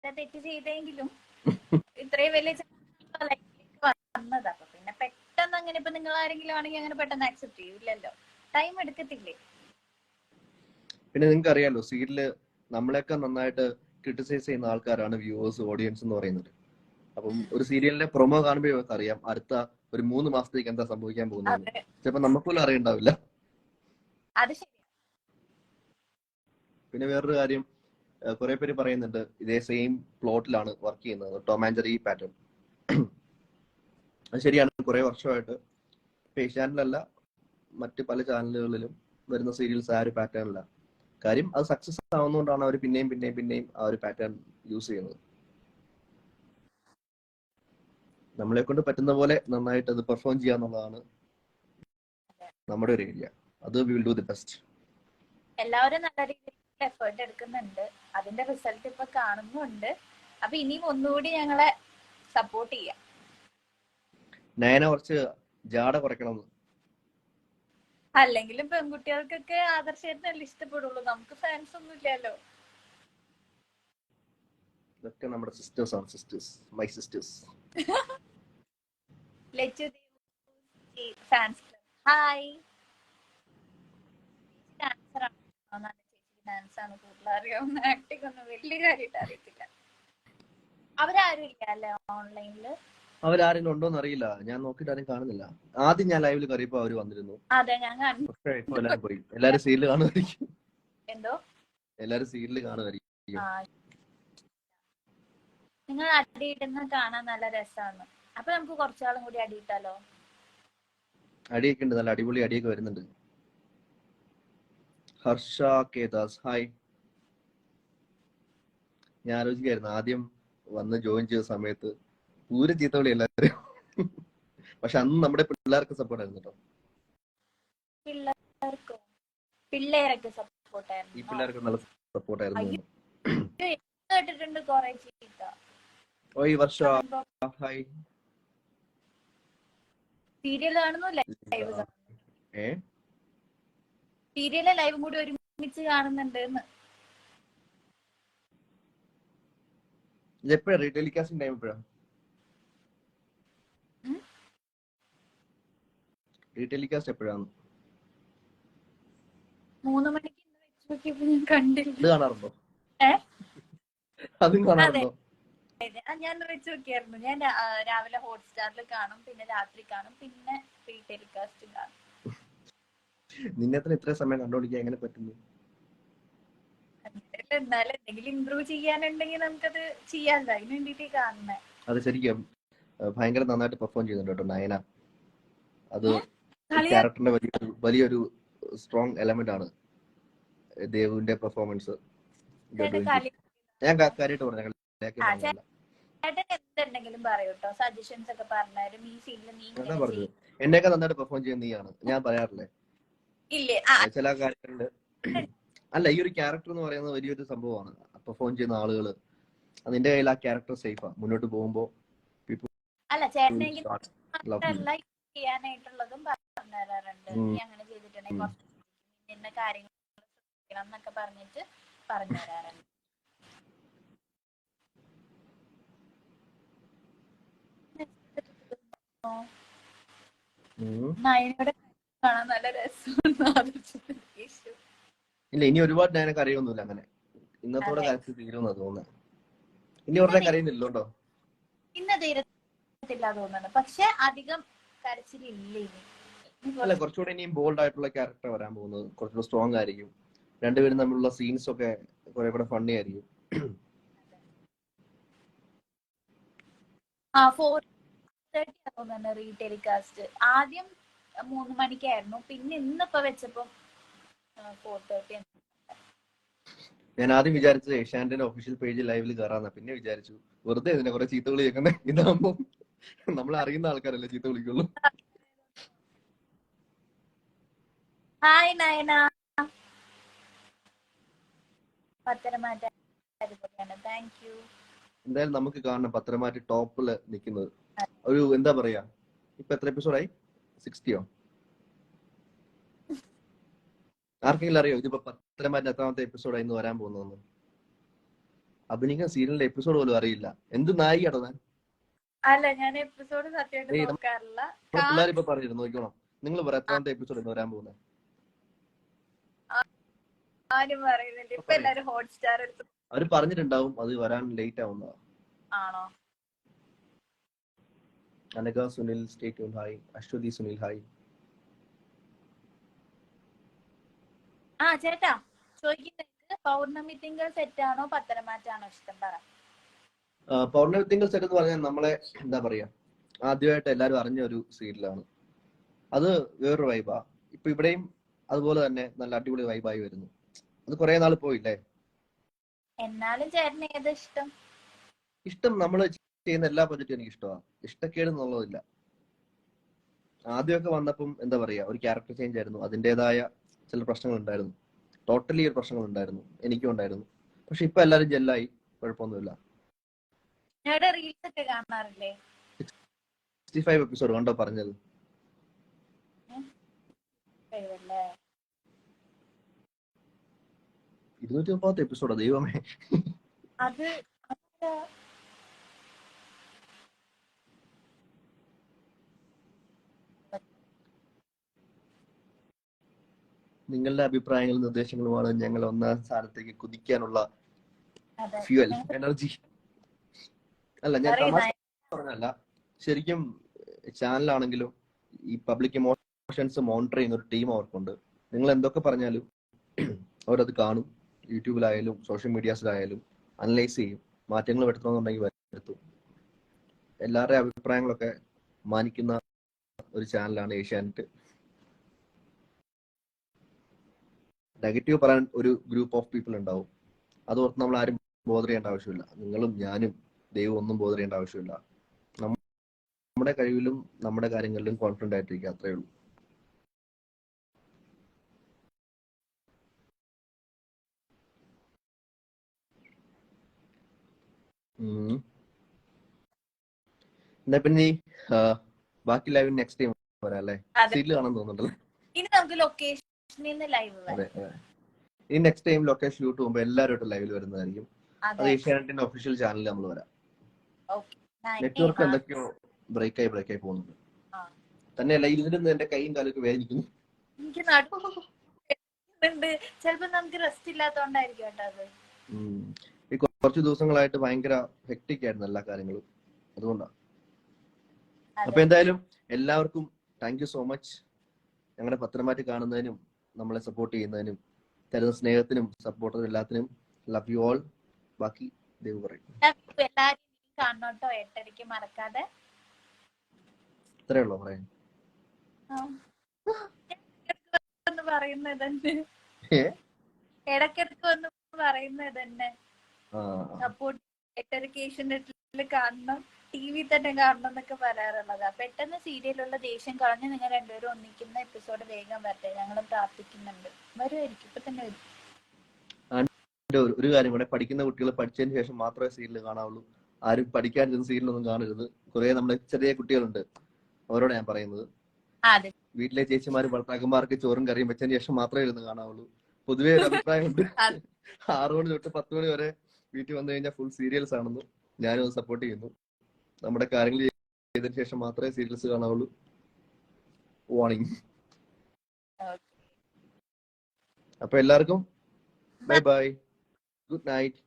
തെറ്റ് ചെയ്തെങ്കിലും ഇത്രയും വലിയ ലൈഫിലേക്ക് വന്നത്. അപ്പൊ പിന്നെ പെട്ടെന്ന് അങ്ങനെ ഇപ്പൊ നിങ്ങൾ ആരെങ്കിലും ആണെങ്കിൽ അങ്ങനെ പെട്ടെന്ന് ആക്സെപ്റ്റ് ചെയ്യില്ലല്ലോ, ടൈം എടുക്കത്തില്ലേ? പിന്നെ നിങ്ങൾക്ക് അറിയാലോ, സീരിയല് നമ്മളെയൊക്കെ നന്നായിട്ട് ക്രിട്ടിസൈസ് ചെയ്യുന്ന ആൾക്കാരാണ് വ്യൂവേഴ്സ്, ഓഡിയൻസ് എന്ന് പറയുന്നത്. അപ്പം ഒരു സീരിയലിന്റെ പ്രൊമോ കാണുമ്പോഴേ നമുക്ക് അറിയാം അടുത്ത ഒരു 3 മാസത്തേക്ക് എന്താ സംഭവിക്കാൻ പോകുന്നത്. ചിലപ്പോ നമുക്ക് പോലും അറിയണ്ടാവില്ല. അത് ശരിയാ. പിന്നെ വേറൊരു കാര്യം, കുറെ പേര് പറയുന്നുണ്ട് ഇതേ സെയിം പ്ലോട്ടിലാണ് വർക്ക് ചെയ്യുന്നത്, ടോം ആൻഡ് ജെറി പാറ്റേൺ. അത് ശരിയാണ്. കുറെ വർഷമായിട്ട് ഏഷ്യാനെറ്റിലല്ല മറ്റ് പല ചാനലുകളിലും വരുന്ന സീരിയൽസ് ആ ഒരു പാറ്റേണില്ല. കാര്യം അത് സക്സസ് ആവുന്നതുകൊണ്ടാണ് അവർ പിന്നെയും ആ ഒരു പാറ്റേൺ യൂസ് ചെയ്യുന്നത്. നമ്മളെ കൊണ്ട് പറ്റുന്ന പോലെ നന്നായിട്ട് അത് പെർഫോം ചെയ്യാന്നുള്ളതാണ് നമ്മുടെ ഒരു ഏരിയ. അത് we will do the best. എല്ലാവരും നല്ല രീതിയിൽ എഫേർട്ട് എടുക്കുന്നുണ്ട്, അതിന്റെ റിസൾട്ട് ഇപ്പൊ കാണുന്നുണ്ട്. അപ്പൊ ഇനിയും ഒന്നുകൂടി ഞങ്ങളെ സപ്പോർട്ട് ചെയ്യാം. നയന കുറച്ച് ജാട കുറയ്ക്കണം. അല്ലെങ്കിലും പെൺകുട്ടികൾക്കൊക്കെ ആദർശേട്ടനല്ലേ ഇഷ്ടപ്പെടുള്ളൂ, നമുക്ക് ഫാൻസ് ഒന്നും ഇല്ലല്ലോ. ഇതൊക്കെ നമ്മുടെ സിസ്റ്റേഴ്സ് ആണ്, sisters, my sisters. Fans club hi. Dancer ആണോ? ഡാൻസ് ആണ് കൂടുതൽ അറിയാവുന്ന, ആക്ടിംഗ് ഒന്നും വലിയ കാര്യമായിട്ട് അറിയത്തില്ല. അവരാരും ഇല്ല അല്ലെ ഓൺലൈനില്? അവരാരെങ്കിലും ഉണ്ടോന്ന് അറിയില്ല, ഞാൻ നോക്കിയിട്ട് ആരും കാണുന്നില്ല. ആദ്യം ഞാൻ ലൈവിൽ കയറിയപ്പോ അവര് വന്നിരുന്നു. അതെ, ഞാൻ പക്ഷേ ഇപ്പൊ എല്ലാരും പോയി. എല്ലാരും സീരിയല് കാണുമായിരിക്കും. എന്തോ എല്ലാരും സീരിയല് കാണുമായിരിക്കും. നിങ്ങൾ അടിയിടുന്ന കാണാൻ നല്ല രസമാണ്. അപ്പൊ നമുക്ക് കുറച്ചാളും കൂടി അടിയിട്ടാലോ? അടിയൊക്കെ ഉണ്ട്, നല്ല അടിപൊളി അടിയൊക്കെ വരുന്നുണ്ട്. ഹർഷ കേദാസ് ഹായ്. ഞാൻ ആലോചിക്കായിരുന്നു ആദ്യം വന്ന് ജോയിൻ ചെയ്ത സമയത്ത് പൂര ചീത്തവിളി എല്ലാവരും. പക്ഷെ അന്ന് നമ്മുടെ പിള്ളേർക്ക് സപ്പോർട്ട് ആയിരുന്നു കേട്ടോ. പിള്ളേരൊക്കെ സപ്പോർട്ടായിരുന്നു. ഈ പിള്ളേർക്ക് നല്ല സപ്പോർട്ടായിരുന്നു. കേട്ടിട്ടുണ്ട് കുറെ ചീത്ത. ഓയ് വർഷ ഹായ്. സീരിയൽ കാണുന്നില്ല, ലൈവ് ഏ സീരിയലെ ലൈവും കൂടി ഒരുമിച്ച് കാണുന്നുണ്ട്. എപ്പോഴാ റീടെലികാസ്റ്റിംഗ് ടൈം? എപ്പോഴാ റീടെലികാസ്റ്റ്? എപ്പോഴാണ്? 3 മണിക്ക് ഞാൻ കണ്ടില്ല. അത് കാണാറുണ്ടോ? അതും കാണാറുണ്ടോ? ഞാൻ വെച്ച് നോക്കിയായിരുന്നു. ഞാൻ രാവിലെ ഹോട്ട്സ്റ്റാറിൽ കാണും, പിന്നെ രാത്രി കാണും, പിന്നെ റീടെലികാസ്റ്റ് കാണും. നിന്നെ ഇത്ര സമയം കണ്ടോണ്ടിരിക്കാൻ എങ്ങനെ പറ്റുന്നു? എന്നാലും എന്തെങ്കിലും ഇമ്പ്രൂവ് ചെയ്യാനുണ്ടെങ്കിൽ നമുക്കത് ചെയ്യാൻ അതിന് വേണ്ടിട്ട് കാണുന്നേ. അത് ശരിക്കും ഭയങ്കര നന്നായിട്ട് പെർഫോം ചെയ്യുന്നുണ്ട് കേട്ടോ നയന. അത് ക്യാരക്ടറിന്റെ വലിയൊരു സ്ട്രോങ് എലമെന്റ് ആണ് ദേവുവിന്റെ പെർഫോമൻസ്. ഞാൻ കാര്യമായിട്ട് പറഞ്ഞു എന്തെങ്കിലും പറയൂട്ടോ, സജഷൻസ് ഒക്കെ പറഞ്ഞാലും ഈ സീനിൽ പറഞ്ഞു. എന്നെയൊക്കെ നന്നായിട്ട് പെർഫോം ചെയ്യുന്ന നീയാണ്, ഞാൻ പറയാറില്ലേ? ഇല്ലേ ചില കാര്യങ്ങളുണ്ട്. അല്ല, ഈ ഒരു ക്യാരക്ടർ എന്ന് പറയുന്നത് വലിയൊരു സംഭവമാണ്. പെർഫോം ചെയ്യുന്ന ആളുകള് നിന്റെ കയ്യിൽ ആ ക്യാരക്ടർ സേഫാ മുന്നോട്ട് പോകുമ്പോ. അല്ല, ചേട്ടനെങ്കിൽ ചെയ്യാനായിട്ടുള്ളതും പറഞ്ഞു തരാറുണ്ട്. നീ അങ്ങനെ ചെയ്തിട്ടുണ്ടെങ്കിൽ ഇന്ന കാര്യങ്ങൾ എന്നൊക്കെ പറഞ്ഞിട്ട് പറഞ്ഞു തരാറുണ്ട്. നയനോടെ കാണാൻ നല്ല രസമാണ്. ഇല്ല, ഇനി ഒരുപാട് നയനെ കരയൊന്നുമില്ല അങ്ങനെ. ഇന്നത്തോടെ കരച്ച് തീരുമെന്നാ തോന്നുന്നത്. ഇനി ഉടനെ കരയുന്നില്ലോട്ടോ. ഇന്ന് തീരത്തില്ല തോന്നുന്നു, പക്ഷെ അധികം കരച്ചിലില്ല. അല്ല, കുറച്ചുകൂടെ ഇനിയും ബോൾഡ് ആയിട്ടുള്ള ക്യാരക്ടർ വരാൻ പോകുന്നത്. കുറച്ചുകൂടെ സ്ട്രോങ് ആയിരിക്കും. രണ്ടുപേരും തമ്മിലുള്ള സീൻസ് ഒക്കെ കുറെ കൂടെ ഫണ്ണി ആയിരിക്കും. 4:30 തോന്നുന്നു റീടെലികാസ്റ്റ്. ആദ്യം 3 മണിക്കായിരുന്നു, പിന്നെ ഇന്നിപ്പോ വെച്ചപ്പോ 4:30. ഞാൻ ആദ്യം വിചാരിച്ചത് ഏഷ്യാനെറ്റിന്റെ ഒഫീഷ്യൽ പേജിൽ ലൈവിൽ കയറാന്ന. പിന്നെ വിചാരിച്ചു വെറുതെ ഇതിനെ കുറെ ചീത്ത വിളി കേൾക്കണേ. ഇതാകുമ്പോ നമ്മൾ അറിയുന്ന ആൾക്കാരല്ലേ ചീത്ത വിളിക്കുള്ളൂ. ഹായ് നയന. പത്തനംതിട്ട അടിപൊളിയാണ്, താങ്ക് യു. എന്തായാലും നമുക്ക് കാണണം പത്തനംതിട്ട ടോപ്പില് നിൽക്കുന്നത്. ഒരു എന്താ പറയാ, ഇപ്പൊ എത്ര എപ്പിസോഡായി? 60യോ? ആർക്കെങ്കിലും അറിയോ ഇതിപ്പോ പത്തനംതിട്ട എത്രാമത്തെ എപ്പിസോഡായി ഇന്ന് വരാൻ പോകുന്നതെന്ന്? അഭിനയിക്കാൻ സീരിയലിന്റെ എപ്പിസോഡ് പോലും അറിയില്ല. എന്ത് നായികയാണോ ഞാൻ? അല്ല, ഞാൻ എപ്പിസോഡ് സത്യമായിട്ട് നോക്കാറില്ല. പിള്ളേർ ഇപ്പൊ പറഞ്ഞിരുന്നു നോക്കണം. നിങ്ങൾ പറ എത്രാമത്തെ എപ്പിസോഡ് വരാൻ പോകുന്നത്? ആരും പറയുന്നില്ല. ഇപ്പൊ എല്ലാരും ഹോട്ട്സ്റ്റാർ എടുത്തു. അവര് പറഞ്ഞിട്ടുണ്ടാവും അത് വരാൻ ലേറ്റ് ആവുന്നതാ. ആണോ? Anagha Sunil stay tune hi. Aswathy Sunil hi. ചേട്ടാ ചോദിക്കുന്നത് പൗർണമി തിങ്കൾ സെറ്റാണോ പത്തനംമാറ്റാണോ ഇഷ്ടം? പറ. പൗർണമി തിങ്കൾ സെറ്റ് എന്ന് പറഞ്ഞാൽ നമ്മളെ എന്താ പറയാ, ആദ്യമായിട്ട് എല്ലാരും അറിഞ്ഞ ഒരു സീരിയലാണ്. അത് വേറൊരു വൈബാ. ഇപ്പൊ ഇവിടെയും അതുപോലെ തന്നെ നല്ല അടിപൊളി വൈബായി വരുന്നു. അത് കുറെ നാൾ പോയില്ലേ. എന്നാലും ചേട്ടന് ഏതാ ഇഷ്ടം? ഇഷ്ടം നമ്മൾ ചെയ്യുന്ന എല്ലാ പ്രൊജക്റ്റും എനിക്ക് ഇഷ്ടമാണ്. ഇഷ്ടക്കേട് എന്നുള്ളതില്ല. ആദ്യമൊക്കെ വന്നപ്പം എന്താ പറയാ, ഒരു ക്യാരക്ടർ ചേഞ്ച് ആയിരുന്നു. അതിൻ്റെതായ ചില പ്രശ്നങ്ങൾ ഉണ്ടായിരുന്നു. ടോട്ടലി ഒരു പ്രശ്നങ്ങൾ ഉണ്ടായിരുന്നു, എനിക്കും ഉണ്ടായിരുന്നു. പക്ഷെ ഇപ്പൊ എല്ലാരും ജെല്ലായി, കുഴപ്പമൊന്നുമില്ല. റീൽസ് ഒക്കെ കാണാറില്ലേ? 65 എപ്പിസോഡ് കണ്ടോ പറഞ്ഞത്? 230 എപ്പിസോഡോ ദൈവമേ. അത് നിങ്ങളുടെ അഭിപ്രായങ്ങളും നിർദ്ദേശങ്ങളുമാണ് ഞങ്ങൾ ഒന്നാം സ്ഥാനത്തേക്ക് കുതിക്കാനുള്ള ഫ്യൂവൽ, എനർജി. അല്ല, ഞാൻ തമാശ പറഞ്ഞല്ല. ശരിക്കും ചാനലാണെങ്കിലും ഈ പബ്ലിക് ഇമോഷൻസ് മോണിറ്റർ ചെയ്യുന്ന ഒരു ടീം അവർക്കുണ്ട്. നിങ്ങൾ എന്തൊക്കെ പറഞ്ഞാലും അവരത് കാണും. യൂട്യൂബിലായാലും സോഷ്യൽ മീഡിയാസിലായാലും അനലൈസ് ചെയ്യും. മാറ്റങ്ങൾ വരുത്തണമെന്നുണ്ടെങ്കിൽ വരുത്തും. എല്ലാവരുടെയും അഭിപ്രായങ്ങളൊക്കെ മാനിക്കുന്ന ഒരു ചാനലാണ് ഏഷ്യാനെറ്റ്. നെഗറ്റീവ് പറയാൻ ഒരു ഗ്രൂപ്പ് ഓഫ് പീപ്പിൾ ഉണ്ടാവും. അതോർത്ത് നമ്മൾ ആരും ബോധർ ചെയ്യേണ്ട ആവശ്യമില്ല. നിങ്ങളും ഞാനും ദൈവം ഒന്നും ബോധർ ചെയ്യേണ്ട ആവശ്യമില്ല. നമ്മുടെ കഴിവിലും നമ്മുടെ കാര്യങ്ങളിലും കോൺഫിഡന്റ് ആയിട്ടിരിക്കുക, അത്രേ ഉള്ളൂ. എന്നാ പിന്നെ ബാക്കി ലൈവ് നെക്സ്റ്റ് ടൈം വരാം അല്ലേ? സീരിയൽ കാണാൻ തോന്നുന്നുണ്ടല്ലോ. ഇനി നമുക്ക് ലൊക്കേഷനിൽ ലൈവ് വരാം. ഈ നെക്സ്റ്റ് ടൈം ലൊക്കേഷൻ ഷൂട്ട് പോകുമ്പോൾ എല്ലാവരും ലൈവിൽ വരുന്നതായിരിക്കും. അത് ഏഷ്യാനെറ്റിന്റെ ഒഫീഷ്യൽ ചാനലിൽ നമ്മൾ വരാം. നെറ്റ്വർക്ക് എന്തൊക്കെയോ ബ്രേക്കായി പോകുന്നുണ്ട്. തന്നെയല്ല, ഇതിന് എന്റെ കൈയും കാലൊക്കെ വേദനിക്കുന്നു. എനിക്ക് ചിലപ്പോ നമുക്ക് റെസ്റ്റ് ഇല്ലാത്തോണ്ടായിരിക്കും കേട്ടോ അത്. ഈ കുറച്ച് ദിവസങ്ങളായിട്ട് ഭയങ്കര ഹെക്ടിക് ആയിരുന്നു എല്ലാ കാര്യങ്ങളും, അതുകൊണ്ടാണ്. അപ്പൊ എന്തായാലും എല്ലാവർക്കും താങ്ക് യു സോ മച്ച്. ഞങ്ങളുടെ പത്രമാറ്റി കാണുന്നതിനും നമ്മളെ സപ്പോർട്ട് ചെയ്യുന്നതിനും തരുന്ന സ്നേഹത്തിനും സപ്പോർട്ടിനും എല്ലാത്തിനും ലവ് യു ഓൾ. ബാക്കി ദൈവം പറയും. എല്ലാരും കാണോട്ടോ 8:30 മറക്കാതെ. ഇത്രേ ഉള്ളൂ പറയാൻ. ഇടക്കിടക്ക് ഒന്ന് പറയുന്നത് തന്നെ. സപ്പോർട്ട് 8:30 കാണണം, TV തന്നെ കാണണം എന്നൊക്കെ പറയാറുള്ളതാ. പെട്ടെന്ന് സീരിയലുള്ള ദേഷ്യം കളഞ്ഞ് നിങ്ങൾ രണ്ടുപേരും ഒന്നിക്കുന്ന എപ്പിസോഡ് വേഗം വരട്ടെ, ഞങ്ങൾ പ്രാർത്ഥിക്കുന്നുണ്ട്. വരുമായിരിക്കും, ഇപ്പൊ തന്നെ വരും. ഒരു കാര്യം കൂടെ, പഠിക്കുന്ന കുട്ടികൾ പഠിച്ചതിന് ശേഷം മാത്രമേ സീരിയൽ കാണാവുള്ളൂ. ആരും പഠിക്കാതിരുന്ന സീരിയലൊന്നും കാണരുത്. കുറെ നമ്മുടെ ചെറിയ കുട്ടികളുണ്ട്, അവരോട് ഞാൻ പറയുന്നത്. വീട്ടിലെ ചേച്ചിമാരും ഭർത്താക്കന്മാർക്ക് ചോറും കറിയും വെച്ചതിന് ശേഷം മാത്രമേ ഇരുന്ന് കാണാവുള്ളൂ. പൊതുവേ ഒരു അഭിപ്രായമുണ്ട്. 6 മണി തൊട്ട് 10 മണി വരെ വീട്ടിൽ വന്നു കഴിഞ്ഞാൽ ഫുൾ സീരിയൽസ് ആണെന്ന്. ഞാനും അത് സപ്പോർട്ട് ചെയ്യുന്നു. നമ്മുടെ കാര്യങ്ങൾ ചെയ്തതിനു ശേഷം മാത്രമേ സീരിയൽസ് കാണാവുള്ളൂ. വാർണിംഗ്. അപ്പൊ എല്ലാവർക്കും ബൈ ബൈ, ഗുഡ് നൈറ്റ്.